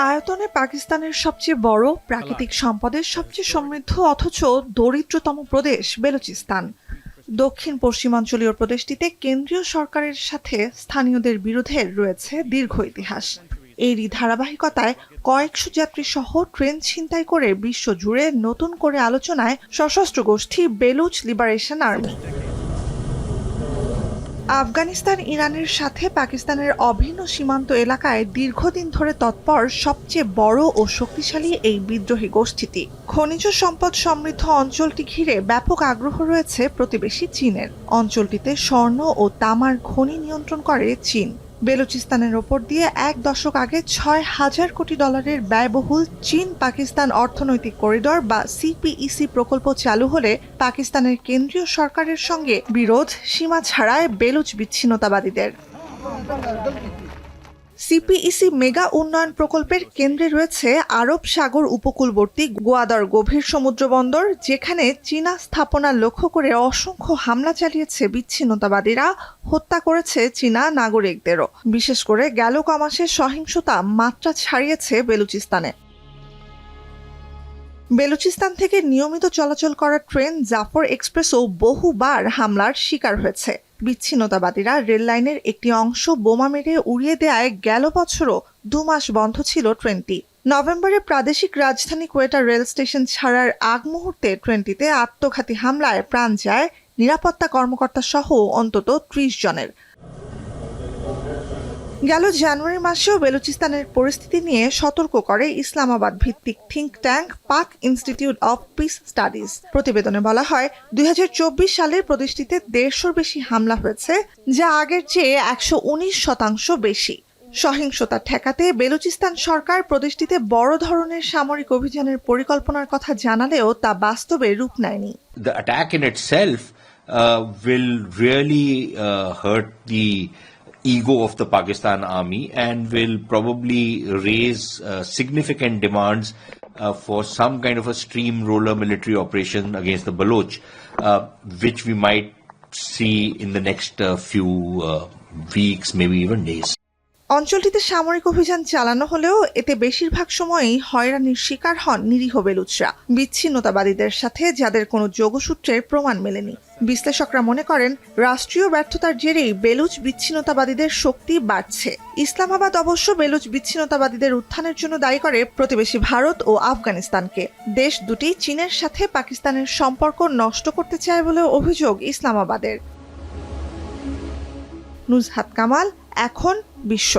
আয়তনে পাকিস্তানের সবচেয়ে বড়, প্রাকৃতিক সম্পদের সবচেয়ে সমৃদ্ধ অথচ দরিদ্রতম প্রদেশ বেলুচিস্তান। দক্ষিণ পশ্চিমাঞ্চলীয় প্রদেশটিতে কেন্দ্রীয় সরকারের সাথে স্থানীয়দের বিরোধের রয়েছে দীর্ঘ ইতিহাস। এরই ধারাবাহিকতায় কয়েকশো যাত্রী সহ ট্রেন ছিনতাই করে বিশ্বজুড়ে নতুন করে আলোচনায় সশস্ত্র গোষ্ঠী বেলুচ লিবারেশন আর্মি। আফগানিস্তান ইরানের সাথে পাকিস্তানের অভিন্ন সীমান্ত এলাকায় দীর্ঘদিন ধরে তৎপর সবচেয়ে বড় ও শক্তিশালী এই বিদ্রোহী গোষ্ঠীটি। খনিজ সম্পদ সমৃদ্ধ অঞ্চলটি ঘিরে ব্যাপক আগ্রহ রয়েছে প্রতিবেশী চীনের। অঞ্চলটিতে স্বর্ণ ও তামার খনি নিয়ন্ত্রণ করে চীন। বেলুচিস্তানের ওপর দিয়ে এক দশক আগে $৬,০০০ কোটি ব্যয়বহুল চীন পাকিস্তান অর্থনৈতিক করিডর বা সিপিইসি প্রকল্প চালু হলে পাকিস্তানের কেন্দ্রীয় সরকারের সঙ্গে বিরোধ সীমা ছাড়ায় বেলুচ বিচ্ছিন্নতাবাদীদের। সিপিইসি মেগা উন্নয়ন প্রকল্পের কেন্দ্রে রয়েছে আরব সাগর উপকূলবর্তী গোয়াদর গভীর সমুদ্র বন্দর, যেখানে চীনা স্থাপনা লক্ষ্য করে অসংখ্য হামলা চালিয়েছে বিচ্ছিন্নতাবাদীরা, হত্যা করেছে চীনা নাগরিকদেরও। বিশেষ করে গেল কমাসে সহিংসতা মাত্রা ছাড়িয়েছে বেলুচিস্তানে। বেলুচিস্তান থেকে নিয়মিত চলাচল করা ট্রেন জাফর এক্সপ্রেসও বহুবার হামলার শিকার হয়েছে। বিচ্ছিন্নতাবাদীরা রেল লাইনের একটি অংশ বোমা মেরে উড়িয়ে দেওয়ায় গেল বছরও 2 মাস বন্ধ ছিল ট্রেনটি। নভেম্বরে প্রাদেশিক রাজধানী কোয়েটা রেল স্টেশন ছাড়ার আগ মুহূর্তে ট্রেনটিতে আত্মঘাতী হামলায় প্রাণ যায় নিরাপত্তা কর্মকর্তা সহ অন্তত 30 জনের। গেল জানুয়ারি মাসেও বেলুচিস্তানের পরিস্থিতি নিয়ে সতর্ক করে ইসলামাবাদ ভিত্তিক থিঙ্ক ট্যাঙ্ক পাক ইনস্টিটিউট অব পিস স্টাডিজ। প্রতিবেদনে বলা হয় 2024 সালে প্রদেশটিতে 150-র বেশি হামলা হয়েছে, যা আগের চেয়ে 119% বেশি। সহিংসতা ঠেকাতে বেলুচিস্তান সরকার প্রদেশটিতে বড় ধরনের সামরিক অভিযানের পরিকল্পনার কথা জানালেও তা বাস্তবে রূপ নেয়নি। The attack in itself will really hurt the ego of the Pakistan army and will probably raise significant demands for some kind of a steamroller military operation against the Baloch, which we might see in the next few weeks, maybe even days. অঞ্চলটিতে সামরিক অভিযান চালানো হলেও এতে বেশিরভাগ সময়ই হয়রানির শিকার হন নিরীহ বেলুচরা, বিচ্ছিন্নতাবাদীদের সাথে যাদের কোনো যোগসূত্রের প্রমাণ মেলেনি। বিশ্লেষকরা মনে করেন রাষ্ট্রীয় ব্যর্থতার জেরেই বেলুচ বিচ্ছিন্নতাবাদীদের শক্তি বাড়ছে। ইসলামাবাদ অবশ্য বেলুচ বিচ্ছিন্নতাবাদীদের উত্থানের জন্য দায়ী করে প্রতিবেশী ভারত ও আফগানিস্তানকে। দেশ দুটি চীনের সাথে পাকিস্তানের সম্পর্ক নষ্ট করতে চায় বলে অভিযোগ ইসলামাবাদের। নুজহাত কামাল, এখন বিশ্ব।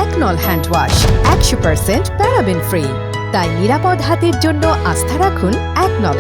একনল হ্যান্ড ওয়াশ 100% প্যারাবেন ফ্রি, তাই নিরাপদ হাতের জন্য আস্থা রাখুন একনলে।